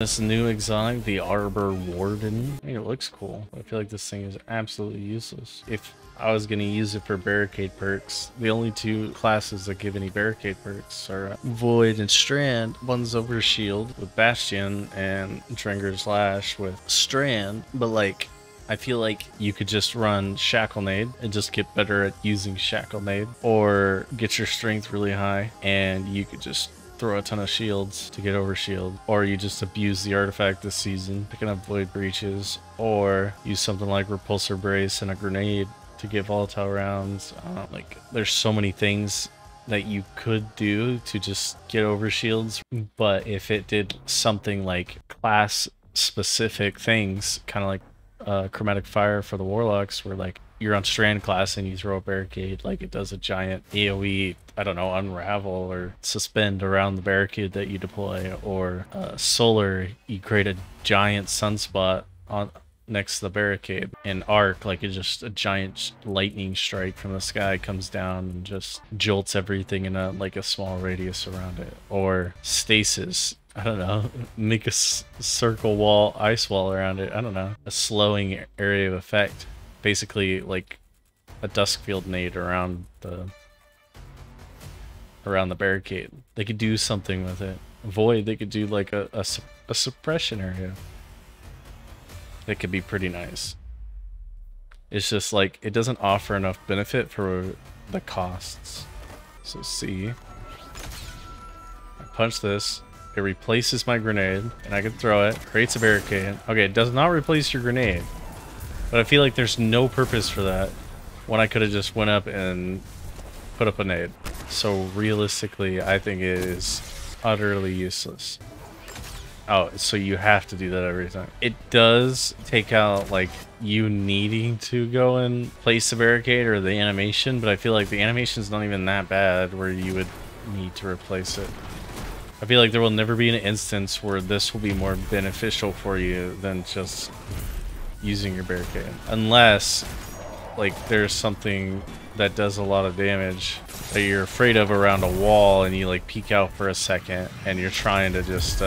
This new exotic, the Arbor Warden. I think it looks cool. I feel like this thing is absolutely useless. If I was going to use it for barricade perks, the only two classes that give any barricade perks are Void and Strand. One's over Shield with Bastion and Drenger's Lash with Strand. But like, I feel like you could just run Shackle Nade and just get better at using Shackle Nade, or get your strength really high and you could just throw a ton of shields to get over shield, or you just abuse the artifact this season, picking up void breaches, or use something like repulsor brace and a grenade to get volatile rounds. Like, there's so many things that you could do to just get over shields, but if it did something like class specific things, kind of like chromatic fire for the warlocks, where like you're on strand class and you throw a barricade, like it does a giant AoE, I don't know, unravel or suspend around the barricade that you deploy, or solar, you create a giant sunspot on next to the barricade, and arc, like it's just a giant lightning strike from the sky comes down and just jolts everything in a like a small radius around it. Or stasis, I don't know, make a circle wall, ice wall around it, I don't know, a slowing area of effect, basically like a Duskfield nade around the barricade. They could do something with it. Void, they could do like a suppression area. That could be pretty nice. It's just like, it doesn't offer enough benefit for the costs. So see, I punch this, it replaces my grenade, and I can throw it, creates a barricade. Okay, it does not replace your grenade, but I feel like there's no purpose for that when I could have just went up and put up a nade. So realistically, I think it is utterly useless. Oh, so you have to do that every time. It does take out like you needing to go and place the barricade or the animation, but I feel like the animation's not even that bad where you would need to replace it. I feel like there will never be an instance where this will be more beneficial for you than just using your barricade. Unless like there's something that does a lot of damage that you're afraid of around a wall and you like peek out for a second and you're trying to just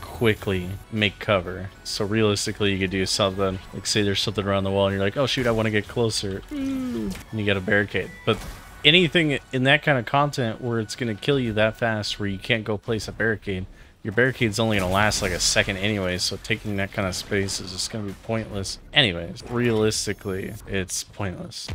quickly make cover. So realistically you could do something like, say there's something around the wall and you're like, oh shoot, I want to get closer, and you got a barricade. But anything in that kind of content where it's going to kill you that fast, where you can't go place a barricade, your barricade's only going to last like a second anyway, so taking that kind of space is just going to be pointless. Anyways, realistically, it's pointless.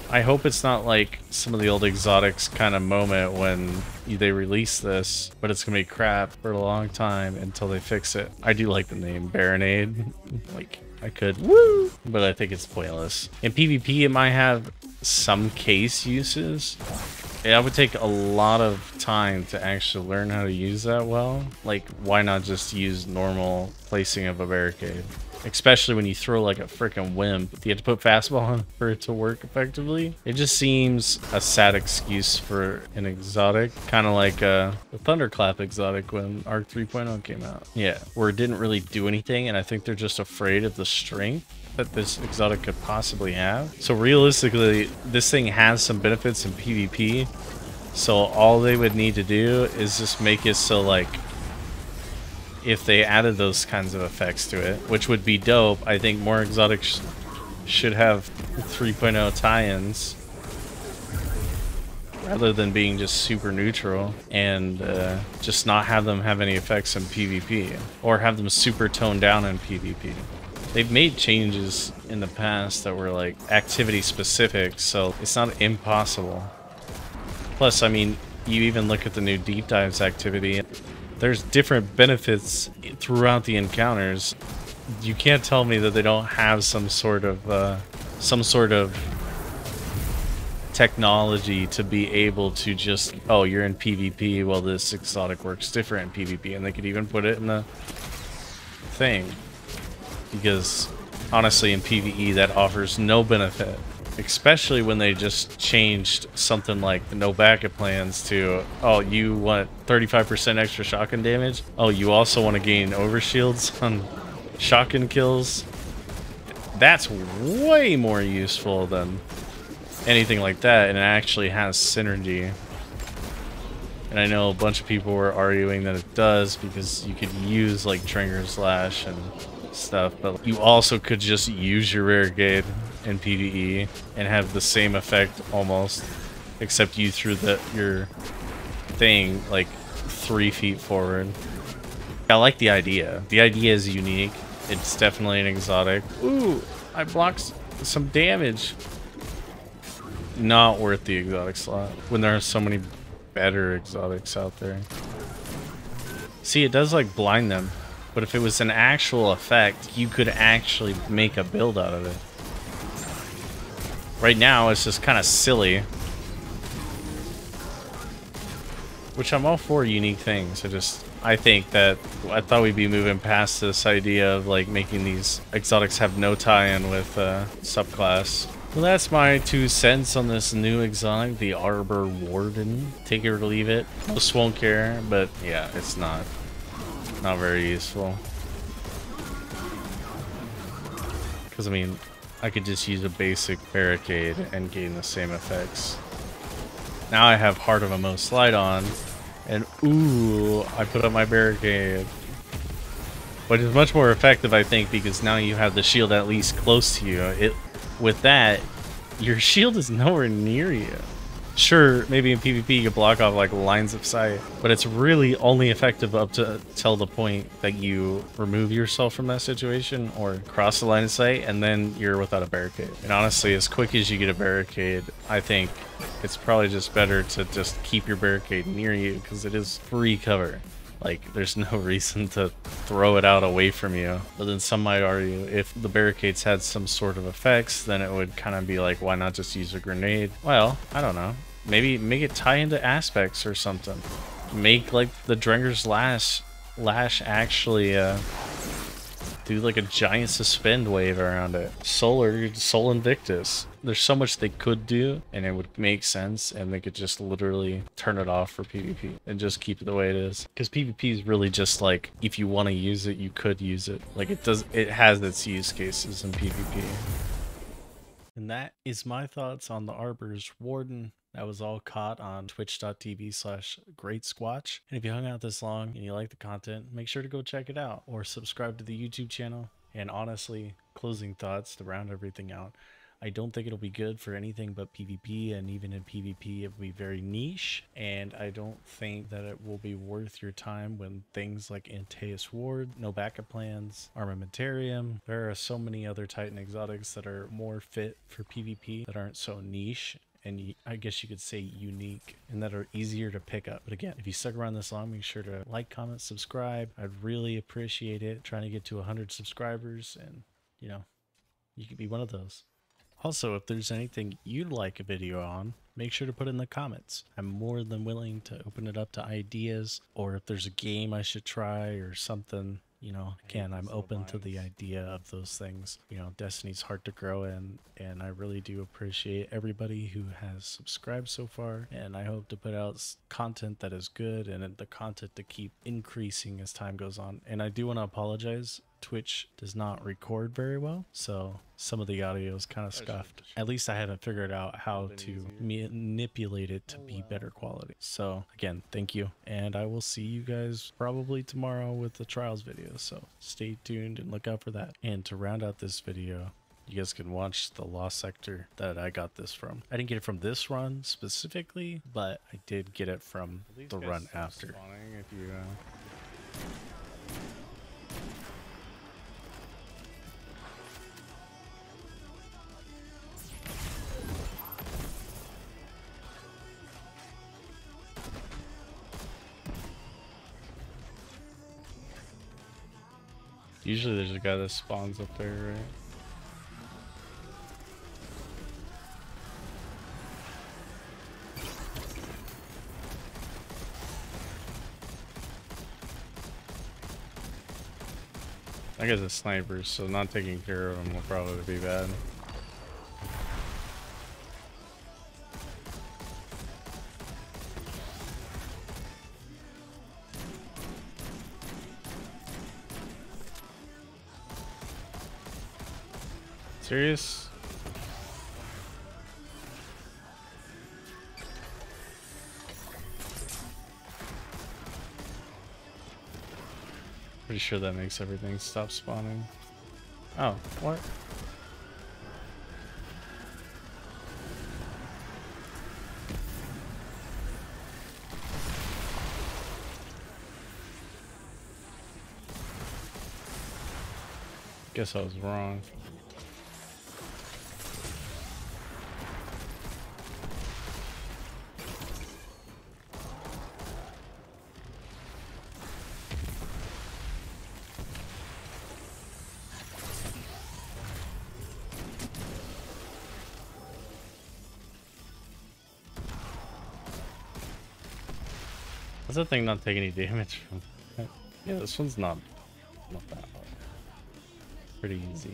I hope it's not like some of the old exotics kind of moment when they release this, but it's gonna be crap for a long time until they fix it. I do like the name Baronade, like I could, woo, but I think it's pointless. In PvP, it might have some case uses. It would take a lot of time to actually learn how to use that well. Like, why not just use normal placing of a barricade? Especially when you throw like a freaking wimp. You have to put fastball on for it to work effectively. It just seems a sad excuse for an exotic. Kind of like the Thunderclap exotic when Arc 3.0 came out. Yeah, where it didn't really do anything, and I think they're just afraid of the strength that this exotic could possibly have. So realistically, this thing has some benefits in PvP. So all they would need to do is just make it so like, if they added those kinds of effects to it, which would be dope. I think more exotics should have 3.0 tie-ins rather than being just super neutral, and just not have them have any effects in PvP, or have them super toned down in PvP. They've made changes in the past that were like activity specific, so it's not impossible. Plus, I mean, you even look at the new deep dives activity, there's different benefits throughout the encounters. You can't tell me that they don't have some sort of technology to be able to just, oh, you're in PvP, well this exotic works different in PvP, and they could even put it in the thing. Because honestly, in PvE that offers no benefit. Especially when they just changed something like the no backup plans to, oh, you want 35% extra shotgun damage? Oh, you also want to gain overshields on shotgun kills? That's way more useful than anything like that, and it actually has synergy. And I know a bunch of people were arguing that it does because you could use like Dringer's Lash and stuff, but you also could just use your barricade in PvE and have the same effect almost, except you threw your thing like 3 feet forward. I like the idea. The idea is unique. It's definitely an exotic. Ooh, I blocked some damage. Not worth the exotic slot when there are so many better exotics out there. See, it does like blind them, but if it was an actual effect, you could actually make a build out of it. Right now, it's just kind of silly. Which I'm all for unique things. I thought we'd be moving past this idea of like making these exotics have no tie-in with subclass. Well, that's my 2 cents on this new exotic, the Arbor Warden. Take it or leave it. Most won't care, but yeah, it's not very useful. Because I mean, I could just use a basic barricade and gain the same effects. Now I have Heart of a Mo Slide on, and ooh, I put up my barricade. Which is much more effective, I think, because now you have the shield at least close to you. With that, your shield is nowhere near you. Sure, maybe in PvP you can block off like lines of sight, but it's really only effective up to till the point that you remove yourself from that situation or cross the line of sight, and then you're without a barricade. And honestly, as quick as you get a barricade, I think it's probably just better to just keep your barricade near you because it is free cover. Like, there's no reason to throw it out away from you. But then some might argue if the barricades had some sort of effects, then it would kind of be like, why not just use a grenade? Well, I don't know. Maybe make it tie into aspects or something. Make like the Dringer's Lash actually do like a giant suspend wave around it. Sol Invictus. There's so much they could do, and it would make sense, and they could just literally turn it off for PvP and just keep it the way it is. Because PvP is really just like, if you want to use it, you could use it. Like it has its use cases in PvP. And that is my thoughts on the Arbor's Warden. That was all caught on twitch.tv/greatsquatch. And if you hung out this long and you like the content, make sure to go check it out or subscribe to the YouTube channel. And honestly, closing thoughts to round everything out, I don't think it'll be good for anything but PvP, and even in PvP it will be very niche, and I don't think that it will be worth your time when things like Antaeus Ward, no backup plans, Armamentarium, there are so many other Titan exotics that are more fit for PvP that aren't so niche and I guess you could say unique, and that are easier to pick up. But again, if you stuck around this long, make sure to like, comment, subscribe. I'd really appreciate it. Trying to get to 100 subscribers, and you know, you could be one of those. Also, if there's anything you'd like a video on, make sure to put it in the comments. I'm more than willing to open it up to ideas, or if there's a game I should try or something, you know, again, I'm open to the idea of those things. You know, Destiny's hard to grow in, and I really do appreciate everybody who has subscribed so far, and I hope to put out content that is good and the content to keep increasing as time goes on. And I do want to apologize. Twitch does not record very well, so some of the audio is kind of scuffed. At least I haven't figured out how to manipulate it to be better quality. So again, thank you, and I will see you guys probably tomorrow with the trials video, so stay tuned and look out for that. And to round out this video, you guys can watch the Lost Sector that I got this from. I didn't get it from this run specifically, but I did get it from the run after. If you usually there's a guy that spawns up there, right? I guess it's snipers, so not taking care of them will probably be bad. Serious? Pretty sure that makes everything stop spawning. Oh, what? Guess I was wrong. Does that thing not take any damage from that? Yeah, this one's not that hard. Pretty easy.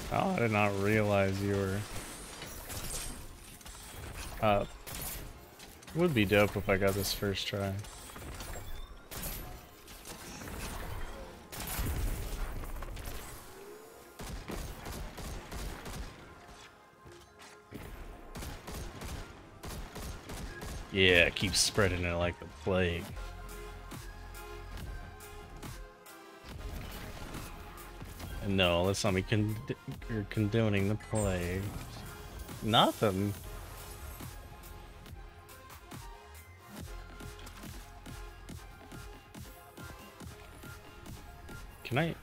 Oh, I did not realize you were up. Would be dope if I got this first try. Yeah, keep spreading it like the plague. No, let's not be you're condoning the plague. Nothing. Can I?